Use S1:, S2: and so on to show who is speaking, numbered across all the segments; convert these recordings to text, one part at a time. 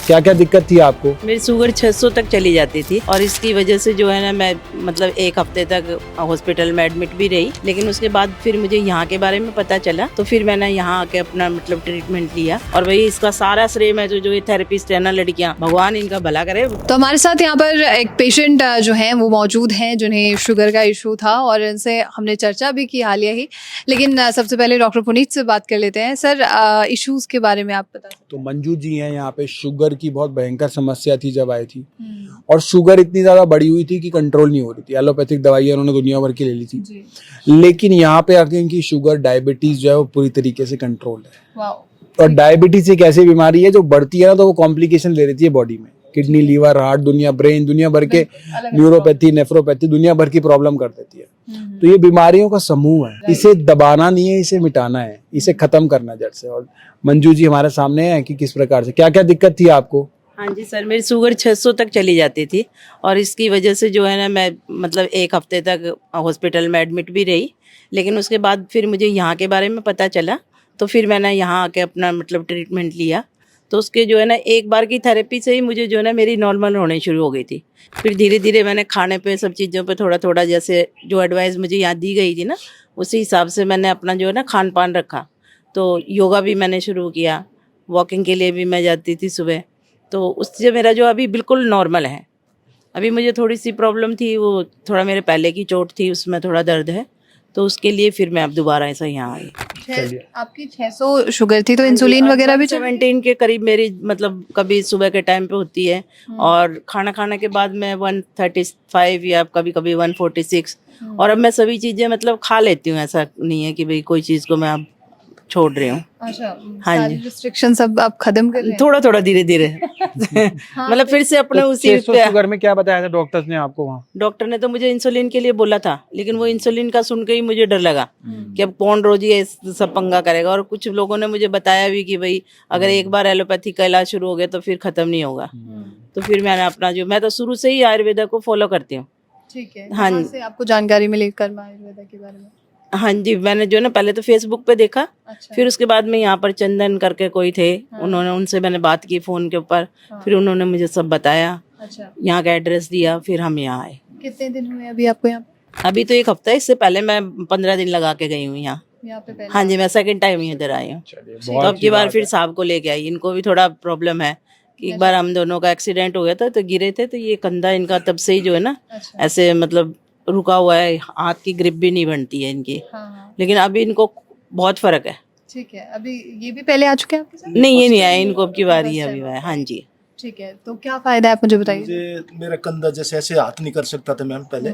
S1: क्या क्या दिक्कत थी आपको?
S2: मेरी शुगर 600 तक चली जाती थी और इसकी वजह से जो है ना मैं मतलब एक हफ्ते तक हॉस्पिटल में एडमिट भी रही, लेकिन उसके बाद फिर मुझे यहाँ के बारे में पता चला तो फिर मैंने यहाँ आके अपना मतलब ट्रीटमेंट लिया। और वही इसका सारा श्रेय मैं जो ये थेरेपिस्ट है ना लड़कियाँ, भगवान इनका भला करे।
S3: तो हमारे साथ यहाँ पर एक पेशेंट जो हैं वो मौजूद हैं जिन्हें शुगर का इशू था और इनसे हमने चर्चा भी की हालिया ही। लेकिन सबसे पहले डॉक्टर पुनीत से बात कर लेते हैं। सर, इश्यूज के बारे में आप बता सकते
S1: तो मंजू जी हैं यहाँ पे। शुगर की बहुत भयंकर समस्या थी जब आई थी, और शुगर इतनी ज्यादा बढ़ी हुई थी कि कंट्रोल नहीं हो रही थी। एलोपैथिक दवाइयाँ उन्होंने दुनिया भर की ले ली थी
S3: जी।
S1: लेकिन यहाँ पे आके इनकी शुगर डायबिटीज जो है वो पूरी तरीके से कंट्रोल है।
S3: वाओ।
S1: और डायबिटीज एक ऐसी बीमारी है जो बढ़ती है ना तो वो कॉम्प्लिकेशन ले लेती है बॉडी में। किडनी, लीवर, हार्ट, दुनिया, ब्रेन, दुनिया भर के न्यूरोपैथी, नेफ्रोपैथी, दुनिया भर की प्रॉब्लम कर देती है। तो ये बीमारियों का समूह है, इसे दबाना नहीं है, इसे मिटाना है, इसे खत्म करना जड़ से। और मंजू जी हमारे सामने है कि किस प्रकार से क्या क्या दिक्कत थी आपको।
S2: हाँ जी सर, मेरी शुगर 600 तक चली जाती थी और इसकी वजह से जो है ना मैं मतलब एक हफ्ते तक हॉस्पिटल में एडमिट भी रही, लेकिन उसके बाद फिर मुझे यहाँ के बारे में पता चला तो फिर मैंने यहाँ आके अपना मतलब ट्रीटमेंट लिया। तो उसके जो है ना एक बार की थेरेपी से ही मुझे जो है ना मेरी नॉर्मल होने शुरू हो गई थी। फिर धीरे धीरे मैंने खाने पे सब चीज़ों पे थोड़ा थोड़ा जैसे जो एडवाइस मुझे यहाँ दी गई थी ना उसी हिसाब से मैंने अपना जो है ना खान पान रखा। तो योगा भी मैंने शुरू किया, वॉकिंग के लिए भी मैं जाती थी सुबह। तो उससे मेरा जो अभी बिल्कुल नॉर्मल है। अभी मुझे थोड़ी सी प्रॉब्लम थी, वो थोड़ा मेरे पहले की चोट थी उसमें थोड़ा दर्द है, तो उसके लिए फिर मैं अब दोबारा ऐसा यहाँ आई।
S3: आपकी 600 शुगर थी तो इंसुलिन वगैरह भी
S2: 17 के करीब मेरी मतलब कभी सुबह के टाइम पे होती है और खाना खाने के बाद मैं 135 या कभी कभी 146। और अब मैं सभी चीज़ें मतलब खा लेती हूँ, ऐसा नहीं है कि भाई कोई चीज़ को मैं अब छोड़ रही हूँ।
S3: अच्छा,
S2: हाँ
S3: सारी
S2: जी,
S3: रिस्ट्रिक्शन सब आप खत्म कर रहे हैं?
S2: थोड़ा थोड़ा धीरे धीरे मतलब फिर से अपने
S1: तो
S2: उसी
S1: 600 शुगर में क्या बताया था डॉक्टर्स ने आपको वहाँ?
S2: डॉक्टर ने तो मुझे इंसुलिन के लिए बोला था, लेकिन वो इंसुलिन का सुन के ही मुझे डर लगा कि अब कौन रोज ये सब पंगा करेगा। और कुछ लोगों ने मुझे बताया भी कि भाई अगर एक बार एलोपैथी का इलाज शुरू हो गया तो फिर खत्म नहीं होगा। तो फिर मैंने अपना जो मैं तो शुरू से ही आयुर्वेदा को फॉलो करती हूँ।
S3: ठीक है।
S2: हाँ
S3: कहाँ
S2: जी।
S3: से आपको जानकारी मिली कर्मा आयुर्वेदा के बारे में?
S2: हाँ जी, मैंने जो ना पहले तो फेसबुक पे देखा,
S3: अच्छा।
S2: फिर उसके बाद में यहाँ पर चंदन करके कोई थे, उन्होंने उनसे मैंने बात की फ़ोन के ऊपर। फिर उन्होंने मुझे सब बताया,
S3: अच्छा,
S2: यहाँ का एड्रेस दिया, फिर हम यहाँ आए।
S3: कितने दिन हुए अभी आपको यहाँ
S2: अभी तो एक हफ्ता है, इससे पहले मैं 15 दिन लगा के गई हूँ यहाँ।
S3: पे पहले?
S2: हाँ जी, मैं सेकंड टाइम ही इधर आई हूँ। तो अब की बार फिर साहब को लेके आई। इनको भी थोड़ा प्रॉब्लम है कि एक बार हम दोनों का एक्सीडेंट हो गया था तो गिरे थे, तो ये कंधा इनका तब से ही जो है ना
S3: अच्छा।
S2: ऐसे मतलब रुका हुआ है, हाथ की ग्रिप भी नहीं बनती है इनकी।
S3: हाँ।
S2: लेकिन अभी इनको बहुत फर्क है।
S3: ठीक है। अभी ये भी पहले आ चुके हैं आपके साथ?
S2: नहीं, ये नहीं आया, इनको अब की बारी है अभी है। हाँ जी।
S3: ठीक है, तो क्या फायदा है आप मुझे बताइए।
S4: मुझे मेरा कंधा जैसे ऐसे हाथ नहीं कर सकता था मैम पहले,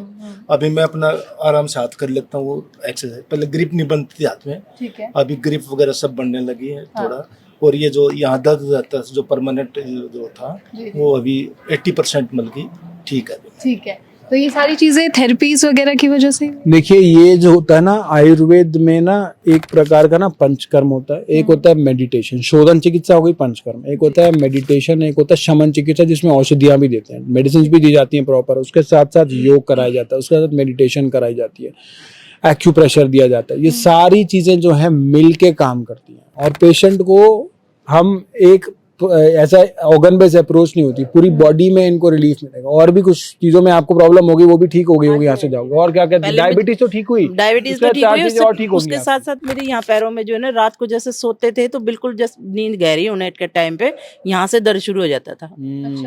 S4: अभी मैं अपना आराम से हाथ कर लेता हूँ। वो एक्सरसाइज, पहले ग्रिप नहीं बनती थी हाथ में,
S3: ठीक है।
S4: अभी ग्रिप वगैरह सब बनने लगी है थोड़ा। और ये जो यहाँ दर्द रहता है जो परमानेंट जो था वो अभी 80% मतलब ठीक है।
S3: ठीक है, तो ये सारी चीजें थेरेपीज वगैरह की वजह से?
S1: देखिए, ये जो होता है ना आयुर्वेद में ना एक प्रकार का ना पंचकर्म होता है। एक होता है मेडिटेशन, शोधन चिकित्सा हो गई पंचकर्म। एक होता है मेडिटेशन, एक होता है शमन चिकित्सा जिसमें औषधियां भी देते हैं, मेडिसिन भी दी जाती हैं प्रॉपर। उसके साथ साथ योग कराया जाता है, उसके साथ मेडिटेशन कराई जाती है, एक्यूप्रेशर दिया जाता है। ये सारी चीजें जो है मिल के काम करती हैं और पेशेंट को हम एक ऐसा ऑर्गन बेस्ड अप्रोच नहीं होती, पूरी बॉडी में इनको रिलीफ मिलेगा। और भी कुछ चीजों में आपको प्रॉब्लम होगी वो भी ठीक हो गई होगी, यहाँ से जाओगे। और क्या कहते हैं, डायबिटीज तो ठीक हुई,
S2: डायबिटीज तो ठीक हुई,
S1: और ठीक
S2: उसके साथ साथ मेरे यहाँ पैरों में जो है ना रात को जैसे सोते थे तो बिल्कुल जैसे नींद गहरी होने के टाइम पे यहाँ से दर्द शुरू हो जाता था।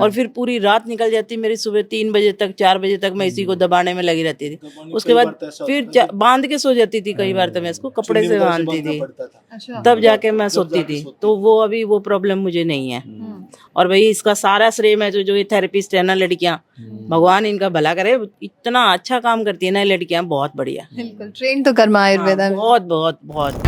S2: और फिर पूरी रात निकल जाती मेरी, सुबह 3 बजे तक 4 बजे तक मैं इसी को दबाने में लगी रहती थी। उसके बाद फिर बांध के सो जाती थी, कई बार तो मैं इसको कपड़े से बांधती थी, तब जाके मैं सोती थी। तो वो अभी वो प्रॉब्लम मुझे नहीं है। और भाई इसका सारा श्रेय मैं जो ये थेरेपिस्ट है ना लड़कियां, भगवान इनका भला करे, इतना अच्छा काम करती है ना लड़कियां, बहुत बढ़िया।
S3: बिल्कुल ट्रेन तो कर्मा आयुर्वेदा में।
S2: बहुत बहुत बहुत।